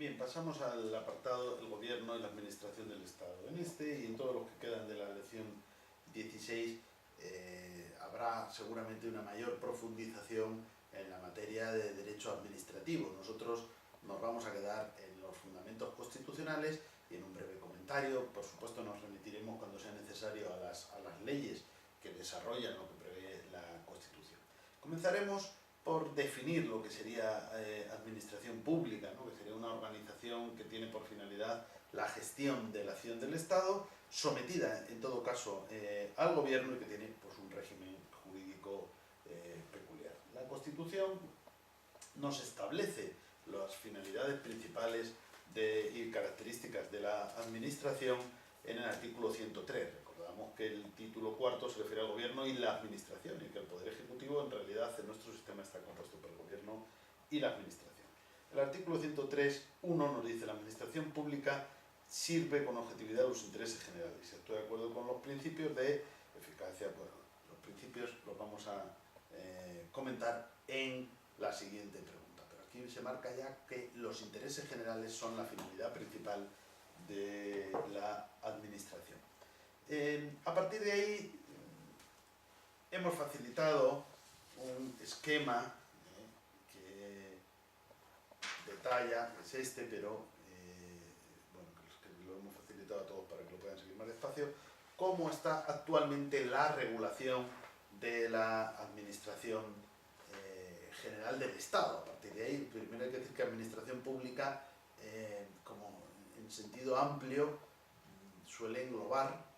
Bien, pasamos al apartado del Gobierno y la Administración del Estado. En este y en todos los que quedan de la lección 16 habrá seguramente una mayor profundización en la materia de derecho administrativo. Nosotros nos vamos a quedar en los fundamentos constitucionales y en un breve comentario. Por supuesto, nos remitiremos cuando sea necesario a las leyes que desarrollan lo que prevé la Constitución. Comenzaremos por definir lo que sería administración pública, ¿no? Que sería una organización que tiene por finalidad la gestión de la acción del Estado, sometida en todo caso al gobierno y que tiene pues, un régimen jurídico peculiar. La Constitución nos establece las finalidades principales y características de la administración en el artículo 103. Recordamos que el título cuarto se refiere al gobierno y la administración, y que el Poder Ejecutivo en realidad en nuestro sistema está compuesto por el gobierno y la administración. El artículo 103.1 nos dice: la administración pública sirve con objetividad a los intereses generales. Y estoy de acuerdo con los principios de eficacia. Bueno, los principios los vamos a comentar en la siguiente pregunta. Pero aquí se marca ya que los intereses generales son la finalidad principal de la administración. A partir de ahí hemos facilitado un esquema que detalla, es este, pero bueno, que lo hemos facilitado a todos para que lo puedan seguir más despacio, cómo está actualmente la regulación de la administración general del Estado. A partir de ahí, primero hay que decir que administración pública, como en sentido amplio, suele englobar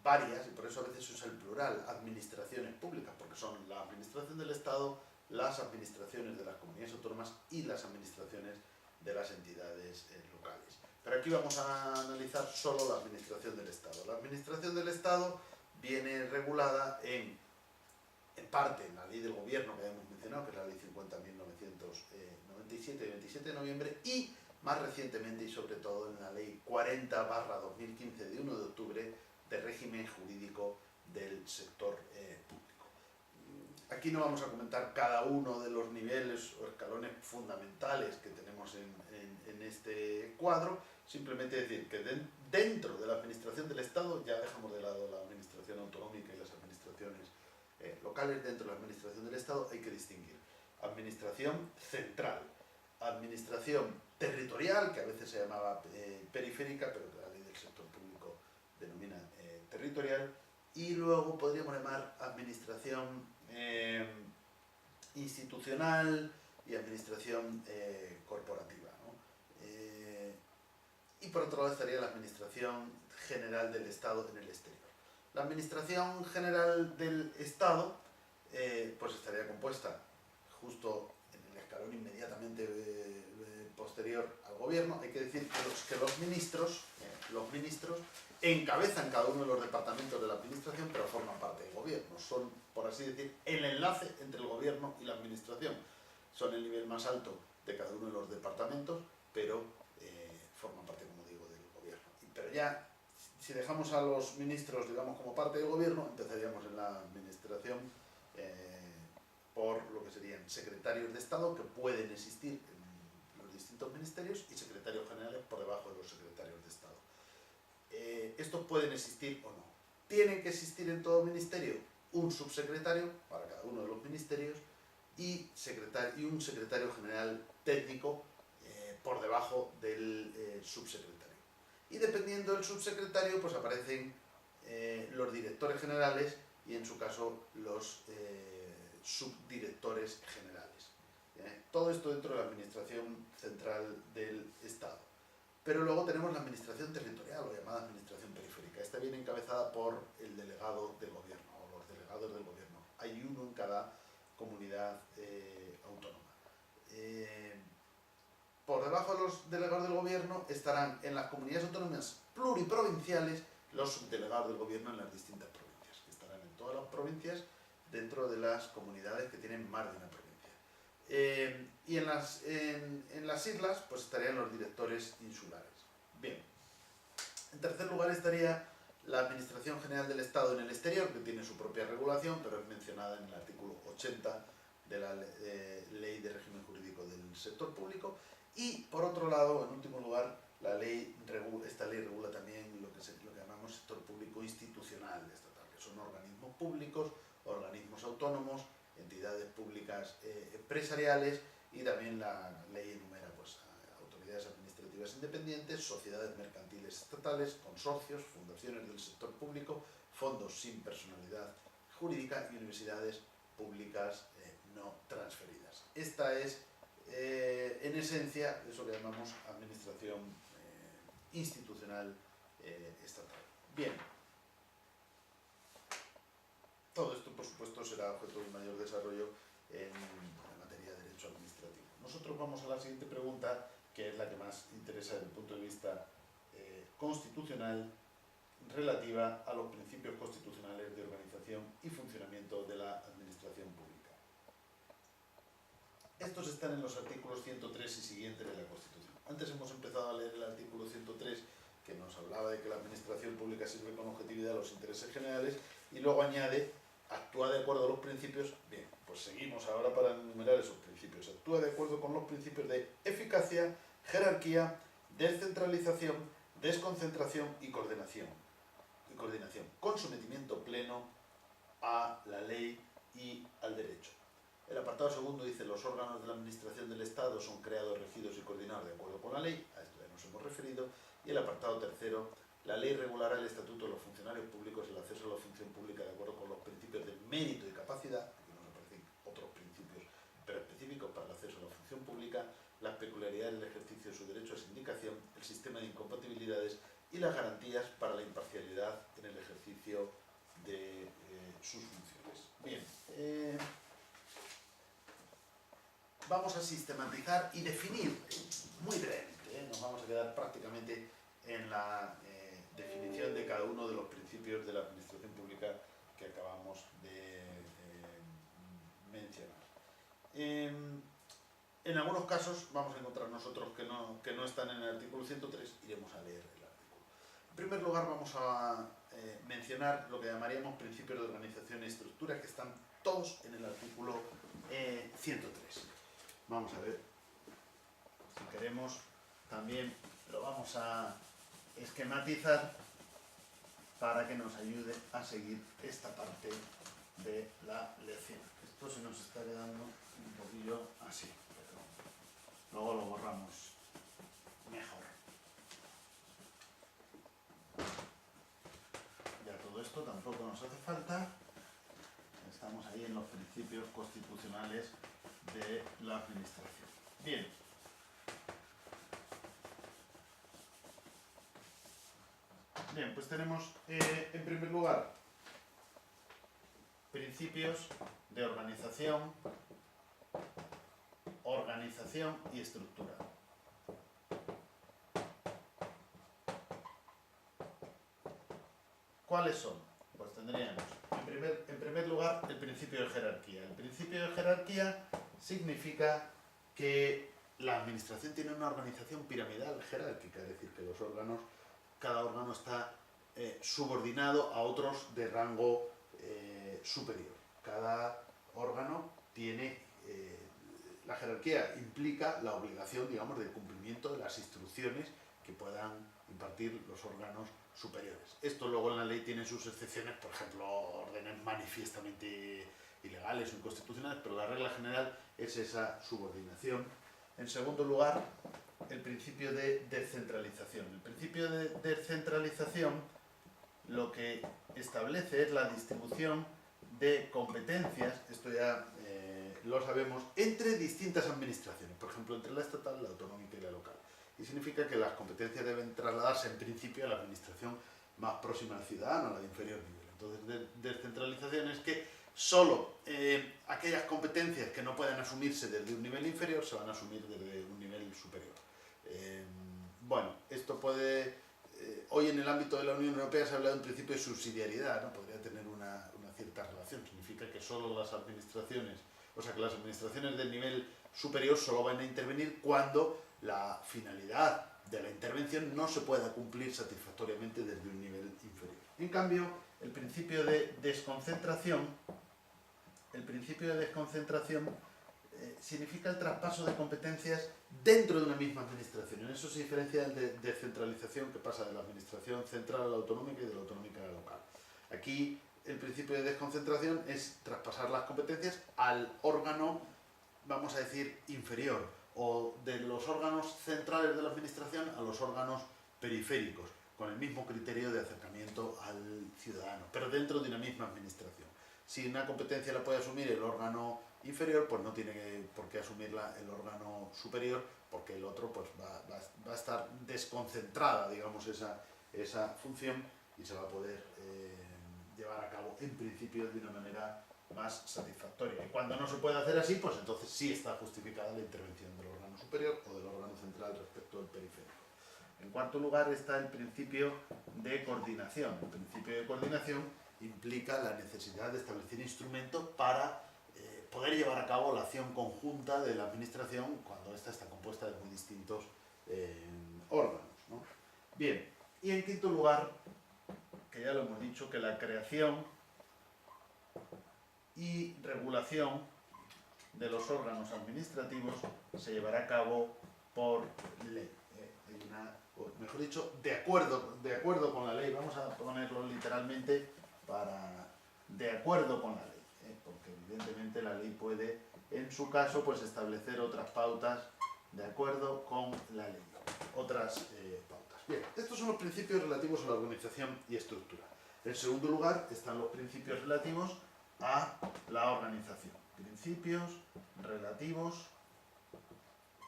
varias, y por eso a veces se usa el plural, administraciones públicas, porque son la administración del Estado, las administraciones de las comunidades autónomas y las administraciones de las entidades locales. Pero aquí vamos a analizar solo la administración del Estado. La administración del Estado viene regulada en parte en la ley del gobierno que hemos mencionado, que es la ley 50.997 de 27 de noviembre, y más recientemente y sobre todo en la ley 40/2015 de 1 de octubre de régimen jurídico del sector público. Aquí no vamos a comentar cada uno de los niveles o escalones fundamentales que tenemos en este cuadro, simplemente decir que dentro de la administración del Estado, ya dejamos de lado la administración autonómica y las administraciones locales. Dentro de la administración del Estado hay que distinguir administración central, administración territorial, que a veces se llamaba periférica, pero que la ley del sector público denomina territorial, y luego podríamos llamar administración institucional y administración corporativa, ¿no? Y por otro lado estaría la administración general del Estado en el exterior. La administración general del Estado pues estaría compuesta justo en el escalón inmediatamente posterior al gobierno. Hay que decir que los ministros encabezan cada uno de los departamentos de la administración, pero forman parte del gobierno. Son, por así decir, el enlace entre el gobierno y la administración. Son el nivel más alto de cada uno de los departamentos, pero forman parte, como digo, del gobierno. Pero ya, si dejamos a los ministros, digamos, como parte del gobierno, empezaríamos en la administración por lo que serían secretarios de Estado, que pueden existir en los distintos ministerios, y secretarios generales por debajo de los secretarios de Estado. Estos pueden existir o no. Tienen que existir en todo ministerio un subsecretario para cada uno de los ministerios y un secretario general técnico por debajo del subsecretario. Y dependiendo del subsecretario, pues aparecen los directores generales y en su caso los subdirectores generales. Todo esto dentro de la administración central del Estado. Pero luego tenemos la administración territorial, o llamada administración periférica. Esta viene encabezada por el delegado del gobierno, o los delegados del gobierno. Hay uno en cada comunidad autónoma. Por debajo de los delegados del gobierno estarán en las comunidades autónomas pluriprovinciales los subdelegados del gobierno en las distintas provincias, que estarán en todas las provincias dentro de las comunidades que tienen más de una provincia. Y en las islas pues estarían los directores insulares. Bien. En tercer lugar estaría la Administración General del Estado en el exterior, que tiene su propia regulación, pero es mencionada en el artículo 80 de la Ley de Régimen Jurídico del Sector Público. Y por otro lado, en último lugar, esta ley regula también lo que llamamos sector público institucional estatal, que son organismos públicos, organismos autónomos, entidades públicas empresariales, y también la ley enumera pues, autoridades administrativas independientes, sociedades mercantiles estatales, consorcios, fundaciones del sector público, fondos sin personalidad jurídica y universidades públicas no transferidas. Esta es, en esencia, eso que llamamos administración institucional estatal. Bien. Todo esto, por supuesto, será objeto de un mayor desarrollo en la materia de derecho administrativo. Nosotros vamos a la siguiente pregunta, que es la que más interesa desde el punto de vista constitucional, relativa a los principios constitucionales de organización y funcionamiento de la administración pública. Estos están en los artículos 103 y siguientes de la Constitución. Antes hemos empezado a leer el artículo 103, que nos hablaba de que la administración pública sirve con objetividad a los intereses generales, y luego añade, actúa de acuerdo a los principios. Bien, pues seguimos ahora para enumerar esos principios. Actúa de acuerdo con los principios de eficacia, jerarquía, descentralización, desconcentración y coordinación, con sometimiento pleno a la ley y al derecho. El apartado segundo dice: los órganos de la administración del Estado son creados, regidos y coordinados de acuerdo con la ley, a esto ya nos hemos referido. Y el apartado tercero: la ley regulará el estatuto de los funcionarios públicos y el acceso a la función pública de acuerdo con los principios de mérito y capacidad, aquí nos aparecen otros principios pero específicos para el acceso a la función pública, las peculiaridades del ejercicio de su derecho a sindicación, el sistema de incompatibilidades y las garantías para la imparcialidad en el ejercicio de sus funciones. Bien, vamos a sistematizar y definir muy brevemente, nos vamos a quedar prácticamente en la definición de cada uno de los principios de la administración pública que acabamos de mencionar. En algunos casos vamos a encontrar nosotros que no están en el artículo 103, iremos a leer el artículo. En primer lugar vamos a mencionar lo que llamaríamos principios de organización y estructura, que están todos en el artículo 103. Vamos a ver, si queremos también lo vamos a esquematizar para que nos ayude a seguir esta parte de la lección. Esto se nos está quedando un poquillo así, pero luego lo borramos mejor. Ya todo esto tampoco nos hace falta. Estamos ahí en los principios constitucionales de la administración. Bien. Bien, pues tenemos en primer lugar principios de organización y estructura. ¿Cuáles son? Pues tendríamos en primer lugar el principio de jerarquía. El principio de jerarquía significa que la administración tiene una organización piramidal jerárquica, es decir, que cada órgano está subordinado a otros de rango superior. Cada órgano tiene, la jerarquía implica la obligación, digamos, del cumplimiento de las instrucciones que puedan impartir los órganos superiores. Esto luego en la ley tiene sus excepciones, por ejemplo, órdenes manifiestamente ilegales o inconstitucionales, pero la regla general es esa subordinación. En segundo lugar, el principio de descentralización. El principio de descentralización lo que establece es la distribución de competencias, esto ya lo sabemos, entre distintas administraciones, por ejemplo, entre la estatal, la autonómica y la local. Y significa que las competencias deben trasladarse en principio a la administración más próxima al ciudadano, a la de inferior nivel. Entonces, descentralización es que solo aquellas competencias que no puedan asumirse desde un nivel inferior se van a asumir desde un nivel superior. Bueno, esto puede... hoy en el ámbito de la Unión Europea se habla de un principio de subsidiariedad, ¿no? Podría tener una cierta relación. Significa que solo las administraciones, o sea, que las administraciones del nivel superior solo van a intervenir cuando la finalidad de la intervención no se pueda cumplir satisfactoriamente desde un nivel inferior. En cambio, el principio de desconcentración significa el traspaso de competencias dentro de una misma administración. En eso se diferencia el de descentralización, que pasa de la administración central a la autonómica y de la autonómica a la local. Aquí el principio de desconcentración es traspasar las competencias al órgano, vamos a decir, inferior, o de los órganos centrales de la administración a los órganos periféricos, con el mismo criterio de acercamiento al ciudadano, pero dentro de una misma administración. Si una competencia la puede asumir el órgano inferior, pues no tiene por qué asumirla el órgano superior, porque el otro pues, va a estar desconcentrada, digamos, esa función, y se va a poder llevar a cabo en principio de una manera más satisfactoria. Y cuando no se puede hacer así, pues entonces sí está justificada la intervención del órgano superior o del órgano central respecto al periférico. En cuarto lugar está el principio de coordinación. El principio de coordinación implica la necesidad de establecer instrumentos para poder llevar a cabo la acción conjunta de la administración cuando ésta está compuesta de muy distintos órganos, ¿no? Bien, y en quinto lugar, que ya lo hemos dicho, que la creación y regulación de los órganos administrativos se llevará a cabo por ley. Hay una, o mejor dicho, de acuerdo con la ley. Vamos a ponerlo literalmente de acuerdo con la ley, porque evidentemente la ley puede, en su caso, pues establecer otras pautas de acuerdo con la ley, otras pautas. Bien, estos son los principios relativos a la organización y estructura. En segundo lugar están los principios relativos a la organización. Principios relativos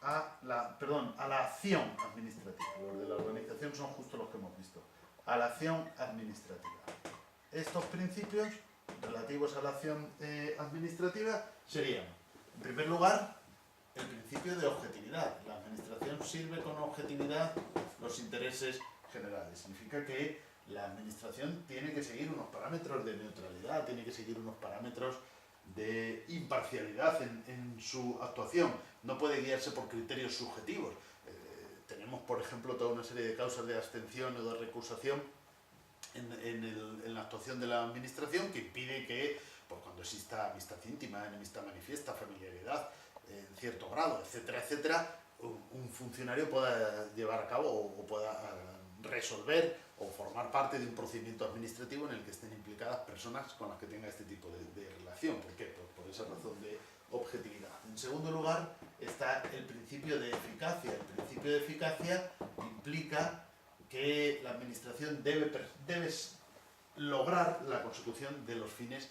a la acción administrativa. Los de la organización son justo los que hemos visto. A la acción administrativa. Estos principios relativos a la acción administrativa serían, en primer lugar, el principio de objetividad. La administración sirve con objetividad los intereses generales. Significa que la administración tiene que seguir unos parámetros de neutralidad, tiene que seguir unos parámetros de imparcialidad en su actuación. No puede guiarse por criterios subjetivos. Tenemos, por ejemplo, toda una serie de causas de abstención o de recusación en la actuación de la administración que impide que, pues, cuando exista amistad íntima, enemistad manifiesta, familiaridad, en cierto grado, etcétera, etcétera, un funcionario pueda llevar a cabo o pueda resolver o formar parte de un procedimiento administrativo en el que estén implicadas personas con las que tenga este tipo de relación. ¿Por qué? Por esa razón de objetividad. En segundo lugar está el principio de eficacia. El principio de eficacia implica que la administración debe lograr la consecución de los fines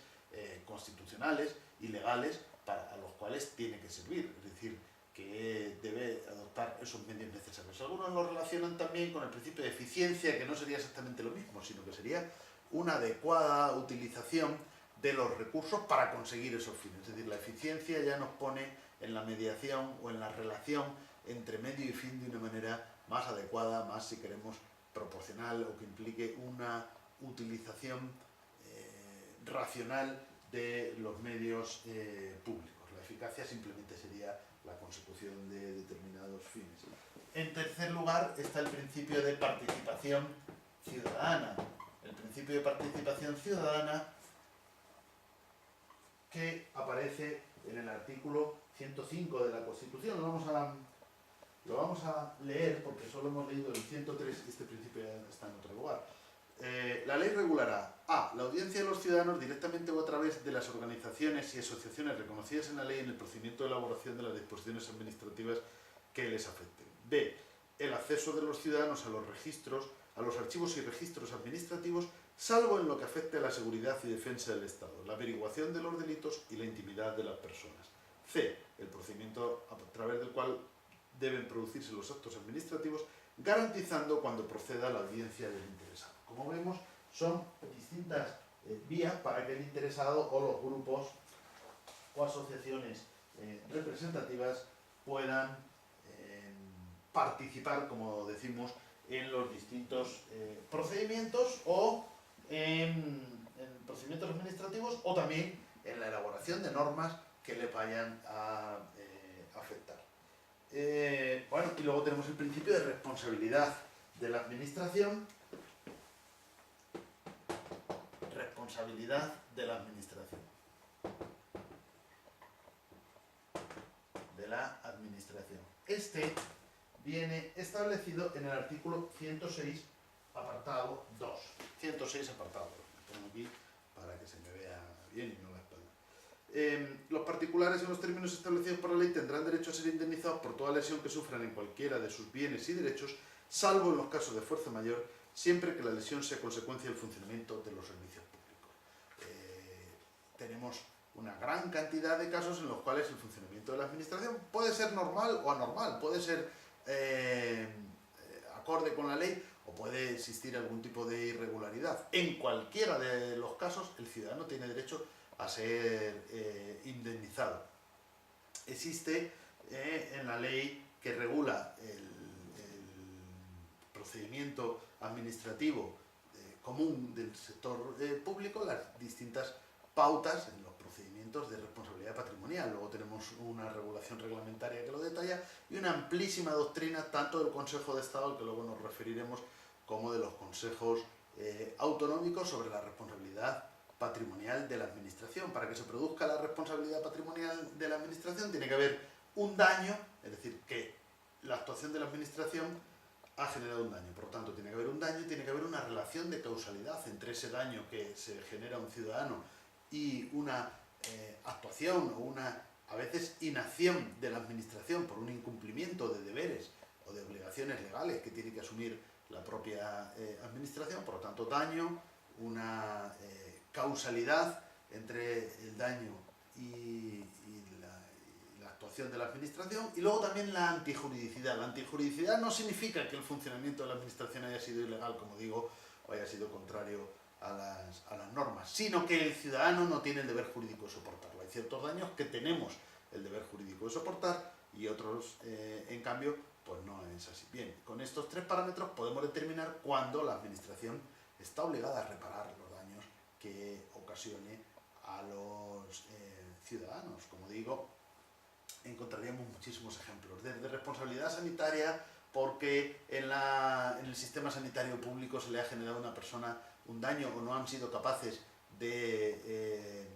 constitucionales y legales a los cuales tiene que servir, es decir, que debe adoptar esos medios necesarios. Algunos lo relacionan también con el principio de eficiencia, que no sería exactamente lo mismo, sino que sería una adecuada utilización de los recursos para conseguir esos fines. Es decir, la eficiencia ya nos pone en la mediación o en la relación entre medio y fin de una manera más adecuada, más, si queremos, proporcional, o que implique una utilización racional de los medios públicos. La eficacia simplemente sería la consecución de determinados fines. En tercer lugar está el principio de participación ciudadana. El principio de participación ciudadana que aparece en el artículo 105 de la Constitución. Lo vamos a leer porque solo hemos leído el 103 y este principio ya está en otro lugar. La ley regulará a. La audiencia de los ciudadanos directamente o a través de las organizaciones y asociaciones reconocidas en la ley en el procedimiento de elaboración de las disposiciones administrativas que les afecten. B. El acceso de los ciudadanos a los registros, a los archivos y registros administrativos, salvo en lo que afecte a la seguridad y defensa del Estado, la averiguación de los delitos y la intimidad de las personas. C. El procedimiento a través del cual deben producirse los actos administrativos, garantizando cuando proceda la audiencia del interesado. Como vemos, son distintas vías para que el interesado o los grupos o asociaciones representativas puedan participar, como decimos, en los distintos procedimientos o en procedimientos administrativos o también en la elaboración de normas que le vayan a afectar. Bueno, y luego tenemos el principio de responsabilidad de la administración. Responsabilidad de la administración. la Administración. Este viene establecido en el artículo 106, apartado 2. 106, apartado 2. Lo pongo aquí para que se me vea bien y no la espalda. Los particulares, en los términos establecidos por la ley, tendrán derecho a ser indemnizados por toda lesión que sufran en cualquiera de sus bienes y derechos, salvo en los casos de fuerza mayor, siempre que la lesión sea consecuencia del funcionamiento de los servicios públicos. Tenemos una gran cantidad de casos en los cuales el funcionamiento de la Administración puede ser normal o anormal, puede ser acorde con la ley o puede existir algún tipo de irregularidad. En cualquiera de los casos, el ciudadano tiene derecho a ser indemnizado. Existe en la ley que regula el procedimiento administrativo común del sector público, las distintas pautas en los procedimientos de responsabilidad patrimonial. Luego tenemos una regulación reglamentaria que lo detalla y una amplísima doctrina tanto del Consejo de Estado, al que luego nos referiremos, como de los consejos autonómicos sobre la responsabilidad patrimonial de la Administración. Para que se produzca la responsabilidad patrimonial de la Administración tiene que haber un daño, es decir, que la actuación de la Administración ha generado un daño. Por lo tanto, tiene que haber un daño y tiene que haber una relación de causalidad entre ese daño que se genera a un ciudadano y una actuación o una, a veces, inacción de la Administración por un incumplimiento de deberes o de obligaciones legales que tiene que asumir la propia Administración. Por lo tanto, daño, una causalidad entre el daño y la actuación de la Administración, y luego también la antijuridicidad. La antijuridicidad no significa que el funcionamiento de la Administración haya sido ilegal, como digo, o haya sido contrario a las normas, sino que el ciudadano no tiene el deber jurídico de soportarlo. Hay ciertos daños que tenemos el deber jurídico de soportar y otros, en cambio, pues no es así. Bien, con estos tres parámetros podemos determinar cuándo la Administración está obligada a reparar los daños que ocasione a los ciudadanos. Como digo, encontraríamos muchísimos ejemplos, desde responsabilidad sanitaria, porque en el sistema sanitario público se le ha generado a una persona un daño o no han sido capaces de